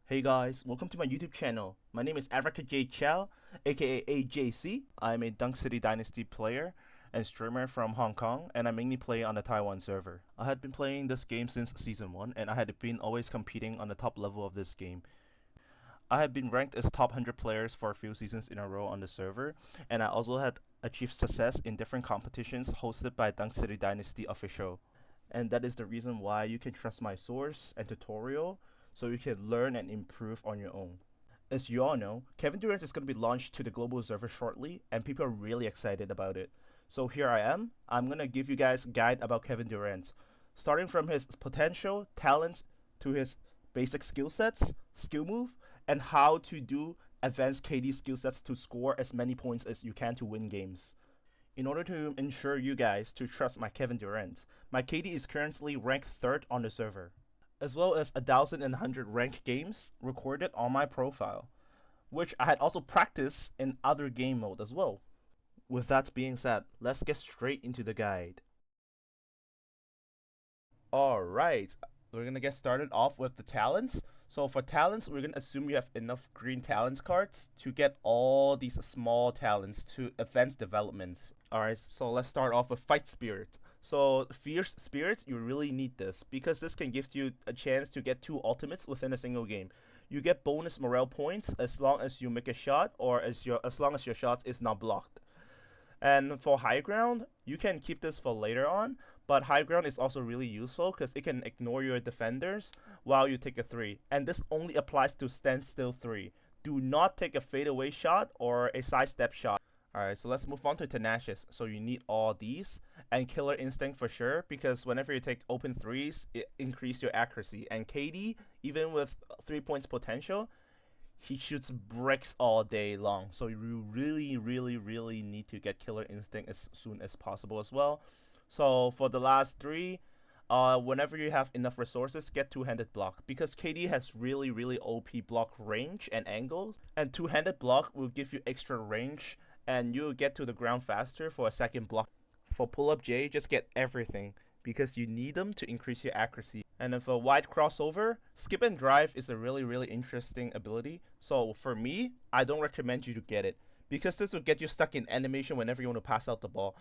Hey guys, welcome to my YouTube channel. My name is Africa J Chow, aka AJC. I'm a DunkCityDynasty player and streamer from Hong Kong, and I mainly play on the Taiwan server. I had been playing this game since Season 1, and I had been always competing on the top level of this game. I have been ranked as top 100 players for a few seasons in a row on the server, and I also had achieved success in different competitions hosted by DunkCityDynasty official. And that is the reason why you can trust my source and tutorial so you can learn and improve on your own. As you all know, Kevin Durant is going to be launched to the global server shortly, and people are really excited about it. So here I am. I'm going to give you guys a guide about Kevin Durant, starting from his potential, talent, to his basic skill sets, skill move, and how to do advanced KD skill sets to score as many points as you can to win games. In order to ensure you guys to trust my Kevin Durant, my KD is currently ranked 3rd on the server, as well as 1,100 ranked games recorded on my profile, which I had also practiced in other game mode as well. With that being said, let's get straight into the guide. Alright, we're gonna get started off with the talents. So for talents, we're gonna assume you have enough green talents cards to get all these small talents to advanced developments. Alright, so let's start off with Fight Spirit. So Fierce Spirit, you really need this because this can give you a chance to get 2 ultimates within a single game. You get bonus morale points as long as you make a shot or as long as your shot is not blocked. And for High Ground, you can keep this for later on, but High Ground is also really useful because it can ignore your defenders while you take a 3. And this only applies to standstill 3. Do not take a fadeaway shot or a sidestep shot. Alright, so let's move on to Tenacious. So you need all these, and Killer Instinct for sure, because whenever you take open 3s, it increases your accuracy. And KD, even with 3 points potential, he shoots bricks all day long. So you really need to get Killer Instinct as soon as possible as well. So for the last 3, whenever you have enough resources, get two-handed block, because KD has really OP block range and angle, and two-handed block will give you extra range and you'll get to the ground faster for a second block. For pull-up J, just get everything because you need them to increase your accuracy. And then for wide crossover, skip and drive is a really interesting ability. So for me, I don't recommend you to get it because this will get you stuck in animation whenever you want to pass out the ball,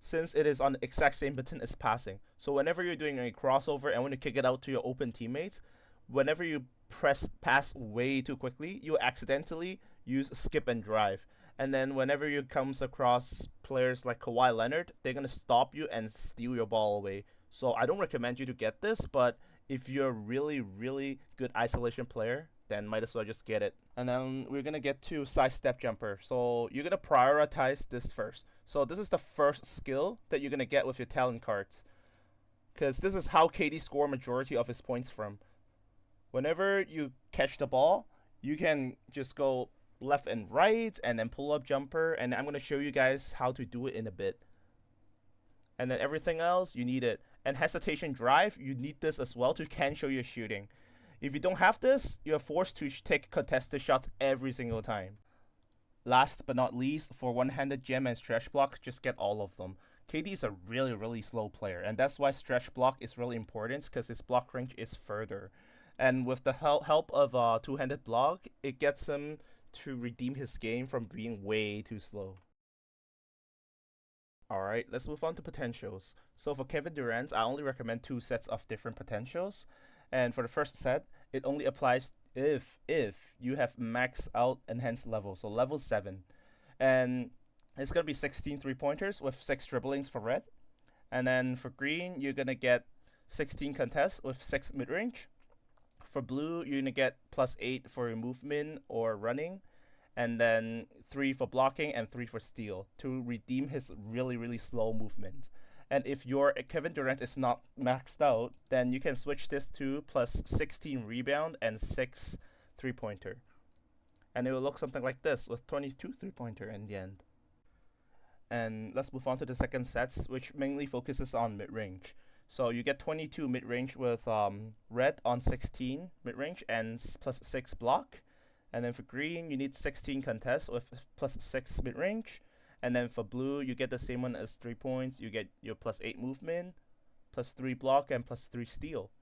since it is on the exact same button as passing. So whenever you're doing a crossover and want to kick it out to your open teammates, whenever you pass way too quickly, you accidentally use skip and drive. And then whenever you comes across players like Kawhi Leonard, they're going to stop you and steal your ball away. So I don't recommend you to get this, but if you're a really good isolation player, then might as well just get it. And then we're going to get to side step jumper. So you're going to prioritize this first. So this is the first skill that you're going to get with your talent cards, because this is how KD score majority of his points from. Whenever you catch the ball, you can just go left and right and then pull up jumper, and I'm going to show you guys how to do it in a bit. And then everything else, you need it. And hesitation drive, you need this as well to cancel your shooting. If you don't have this, you're forced to take contested shots every single time. Last but not least, for one-handed gem and stretch block, just get all of them. KD is a really slow player, and that's why stretch block is really important, because his block range is further. And with the help of two-handed block, it gets him to redeem his game from being way too slow. Alright, let's move on to potentials. So for Kevin Durant, I only recommend 2 sets of different potentials. And for the first set, it only applies if you have max out enhanced level, so level 7. And it's going to be 16 3-pointers with 6 dribblings for red. And then for green, you're going to get 16 contests with 6 mid-range. For blue, you're going to get +8 for your movement or running, and then 3 for blocking and 3 for steal to redeem his really slow movement. And if your Kevin Durant is not maxed out, then you can switch this to +16 rebound and 6 3-pointer. And it will look something like this with 22 3-pointer in the end. And let's move on to the second sets, which mainly focuses on mid-range. So you get 22 mid-range with red on 16 mid-range and +6 block. And then for green, you need 16 contests with +6 mid-range. And then for blue, you get the same one as 3 points. You get your +8 movement, +3 block, and +3 steal.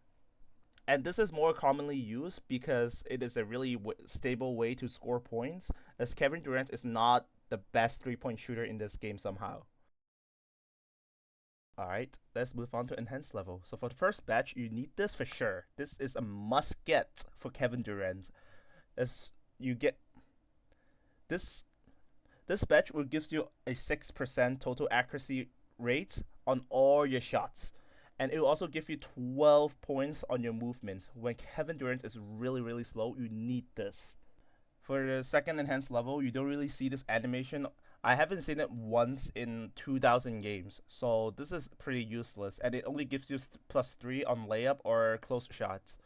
And this is more commonly used because it is a really stable way to score points, as Kevin Durant is not the best 3-point shooter in this game somehow. Alright, let's move on to enhanced level. So for the first batch, you need this for sure. This is a must get for Kevin Durant. As you get this batch will gives you a 6% total accuracy rate on all your shots. And it will also give you 12 points on your movement. When Kevin Durant is really slow, you need this. For the second enhanced level, you don't really see this animation. I haven't seen it once in 2,000 games, so this is pretty useless, and it only gives you +3 on layup or close shots.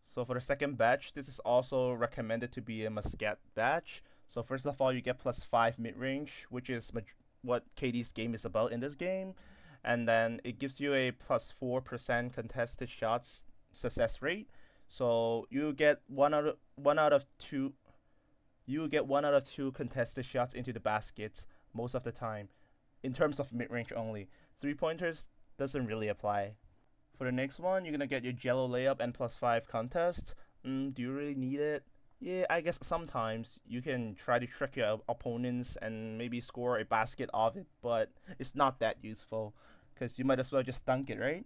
So for the second batch, this is also recommended to be a must-get batch. So first of all, you get +5 mid-range, which is what KD's game is about in this game. And then it gives you a +4% contested shots success rate. So you get one out of two contested shots into the baskets most of the time, in terms of mid-range only. 3-pointers doesn't really apply. For the next one, you're gonna get your jello layup and +5 contest. Do you really need it? Yeah, I guess sometimes you can try to trick your opponents and maybe score a basket off it, but it's not that useful because you might as well just dunk it, right?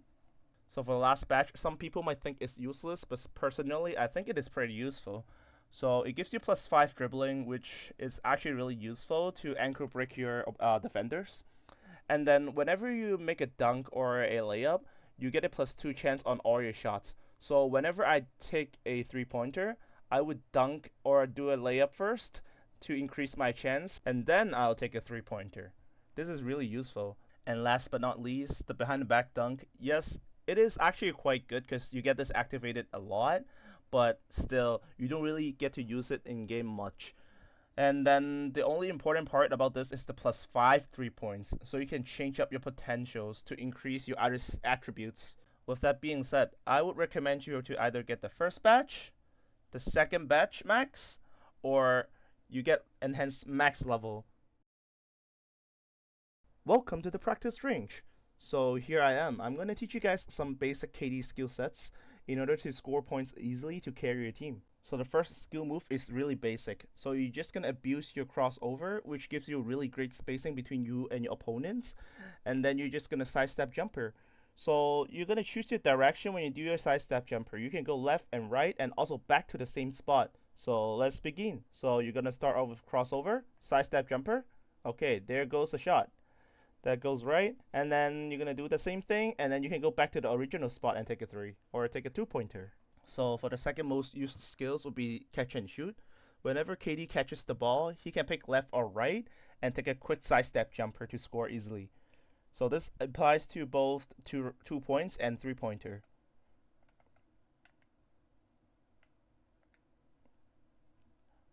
So for the last batch, some people might think it's useless, but personally, I think it is pretty useful. So it gives you +5 dribbling, which is actually really useful to ankle break your defenders. And then whenever you make a dunk or a layup, you get a +2 chance on all your shots. So whenever I take a 3-pointer, I would dunk or do a layup first to increase my chance, and then I'll take a 3-pointer. This is really useful. And last but not least, the behind the back dunk. Yes, it is actually quite good because you get this activated a lot, but still, you don't really get to use it in game much. And then the only important part about this is the +5 3 points, so you can change up your potentials to increase your other attributes. With that being said, I would recommend you to either get the first batch, the second batch max, or you get enhanced max level. Welcome to the practice range. So here I am. I'm going to teach you guys some basic KD skill sets in order to score points easily to carry your team. So the first skill move is really basic. So you're just going to abuse your crossover, which gives you really great spacing between you and your opponents. And then you're just going to sidestep jumper. So you're going to choose your direction when you do your sidestep jumper. You can go left and right and also back to the same spot. So let's begin. So you're going to start off with crossover, sidestep jumper. Okay, there goes the shot. That goes right, and then you're going to do the same thing, and then you can go back to the original spot and take a 3 or take a 2-pointer. So for the second most used skills would be catch and shoot. Whenever KD catches the ball, he can pick left or right and take a quick sidestep jumper to score easily. So this applies to both 2 points and 3-pointer.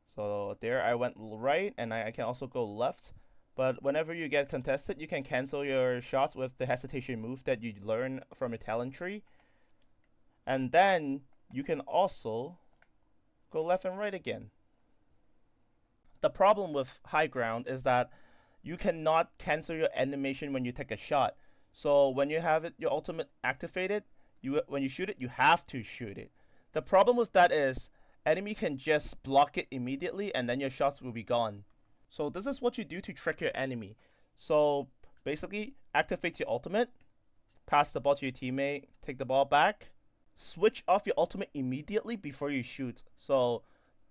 So there I went right, and I can also go left. But whenever you get contested, you can cancel your shots with the hesitation move that you learn from your talent tree. And then you can also go left and right again. The problem with high ground is that you cannot cancel your animation when you take a shot. So when you have your ultimate activated, when you shoot it, you have to shoot it. The problem with that is enemy can just block it immediately and then your shots will be gone. So this is what you do to trick your enemy. So basically, activate your ultimate, pass the ball to your teammate, take the ball back, switch off your ultimate immediately before you shoot. So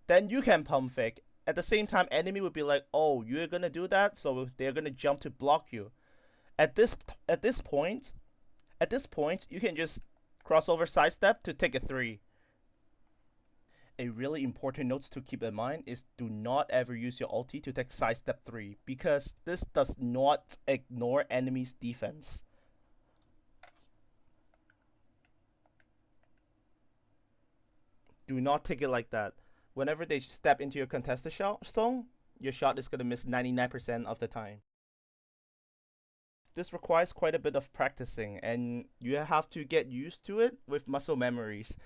then you can pump fake. At the same time, enemy would be like, oh, you're going to do that? So they're going to jump to block you. At this point, you can just crossover sidestep to take a 3. A really important note to keep in mind is do not ever use your ulti to take sidestep 3 because this does not ignore enemy's defense. Do not take it like that. Whenever they step into your contested zone, your shot is going to miss 99% of the time. This requires quite a bit of practicing, and you have to get used to it with muscle memories.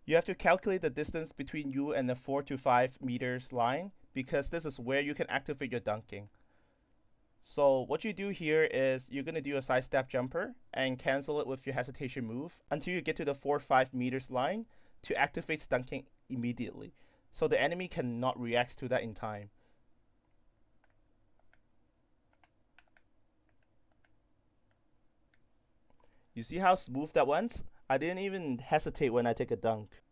You have to calculate the distance between you and the 4 to 5 meters line because this is where you can activate your dunking. So what you do here is you're going to do a side step jumper and cancel it with your hesitation move until you get to the 4-5 meters line to activate stunking immediately. So the enemy cannot react to that in time. You see how smooth that went? I didn't even hesitate when I take a dunk.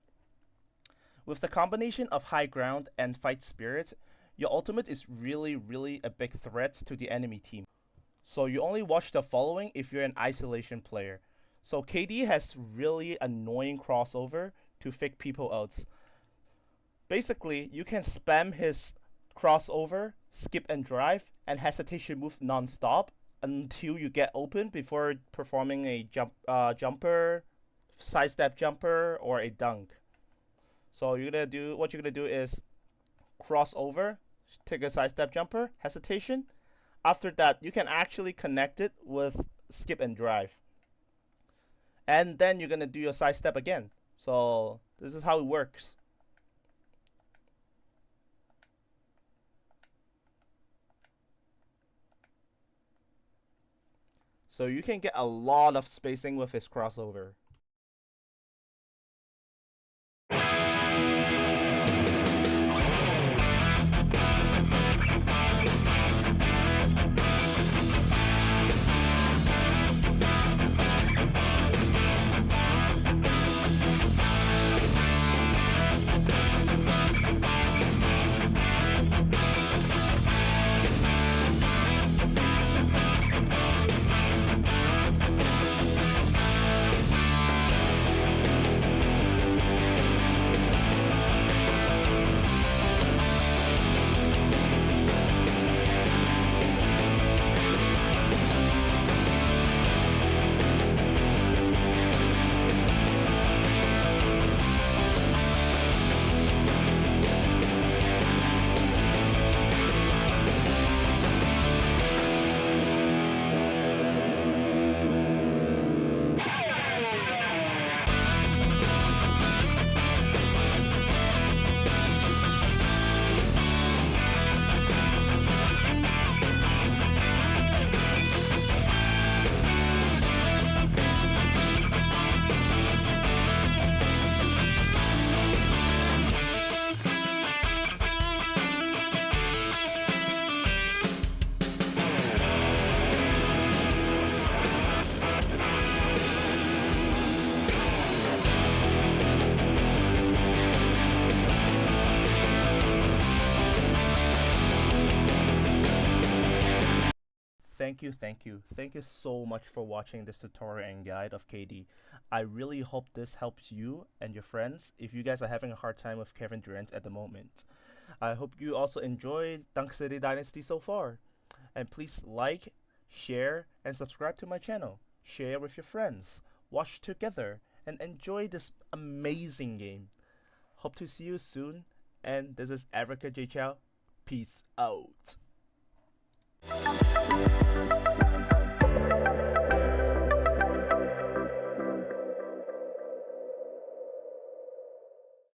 With the combination of high ground and fight spirit, your ultimate is really a big threat to the enemy team. So you only watch the following if you're an isolation player. So KD has really annoying crossover to fake people out. Basically, you can spam his crossover, skip and drive, and hesitation move non-stop until you get open before performing a jumper, sidestep jumper, or a dunk. So what you're gonna do is cross over, take a sidestep jumper, hesitation. After that, you can actually connect it with skip and drive. And then you're gonna do your sidestep again. So this is how it works. So you can get a lot of spacing with his crossover. Thank you so much for watching this tutorial and guide of KD. I really hope this helps you and your friends if you guys are having a hard time with Kevin Durant at the moment. I hope you also enjoyed DunkCityDynasty so far. And please like, share, and subscribe to my channel. Share with your friends. Watch together and enjoy this amazing game. Hope to see you soon. And this is Africa J Chow. Peace out.